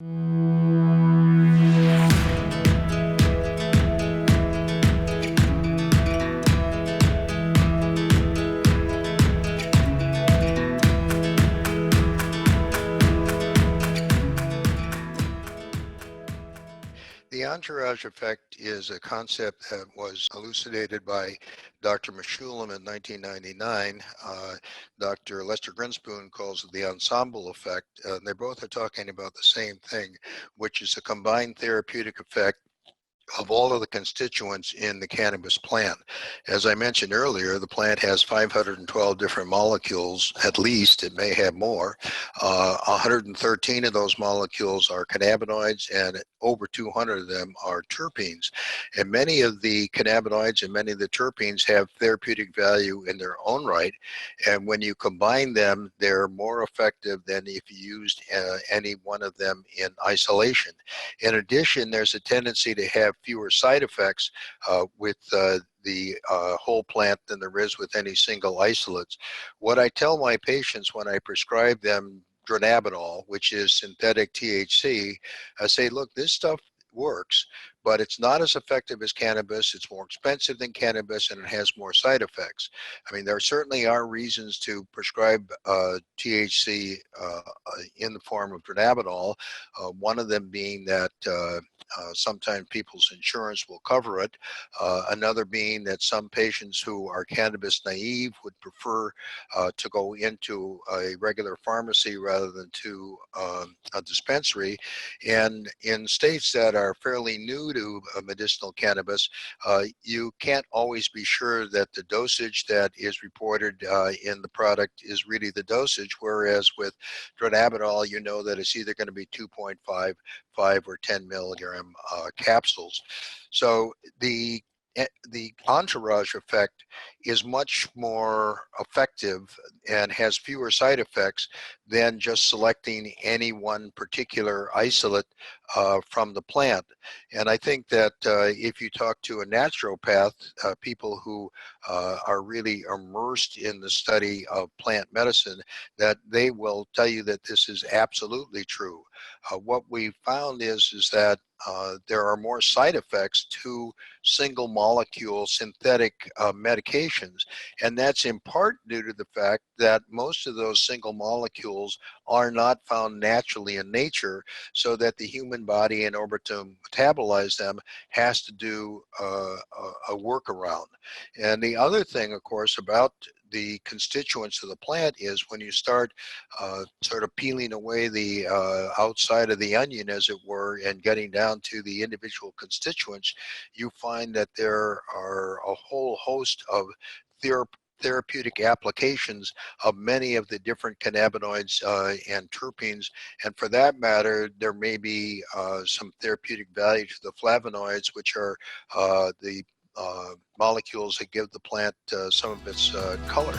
The entourage effect is a concept that was elucidated by Dr. Mechoulam in 1999. Dr. Lester Grinspoon calls it the ensemble effect. They both are talking about the same thing, which is a combined therapeutic effect of all of the constituents in the cannabis plant. As I mentioned earlier, the plant has 512 different molecules, at least. It may have more. 113 of those molecules are cannabinoids, and over 200 of them are terpenes. And many of the cannabinoids and many of the terpenes have therapeutic value in their own right. And when you combine them, they're more effective than if you used any one of them in isolation. In addition, there's a tendency to have fewer side effects with the whole plant than there is with any single isolates. What I tell my patients when I prescribe them dronabinol, which is synthetic THC, I say, look, this stuff works, but it's not as effective as cannabis. It's more expensive than cannabis, and it has more side effects. I mean, there certainly are reasons to prescribe THC in the form of dronabinol. One of them being that sometimes people's insurance will cover it. Another being that some patients who are cannabis naive would prefer to go into a regular pharmacy rather than to a dispensary. And in states that are fairly new to medicinal cannabis, you can't always be sure that the dosage that is reported in the product is really the dosage, whereas with dronabinol, you know that it's either going to be 2.5, 5, or 10 milligram capsules. So the entourage effect is much more effective and has fewer side effects than just selecting any one particular isolate from the plant. And I think that if you talk to a naturopath, people who are really immersed in the study of plant medicine, that they will tell you that this is absolutely true. What we found is that there are more side effects to single molecule synthetic medications, and that's in part due to the fact that most of those single molecules are not found naturally in nature, so that the human body, in order to metabolize them, has to do a workaround. And the other thing, of course, about the constituents of the plant is when you start sort of peeling away the outside of the onion, as it were, and getting down to the individual constituents, you find that there are a whole host of therapeutic applications of many of the different cannabinoids and terpenes. And for that matter, there may be some therapeutic value to the flavonoids, which are the molecules that give the plant some of its color.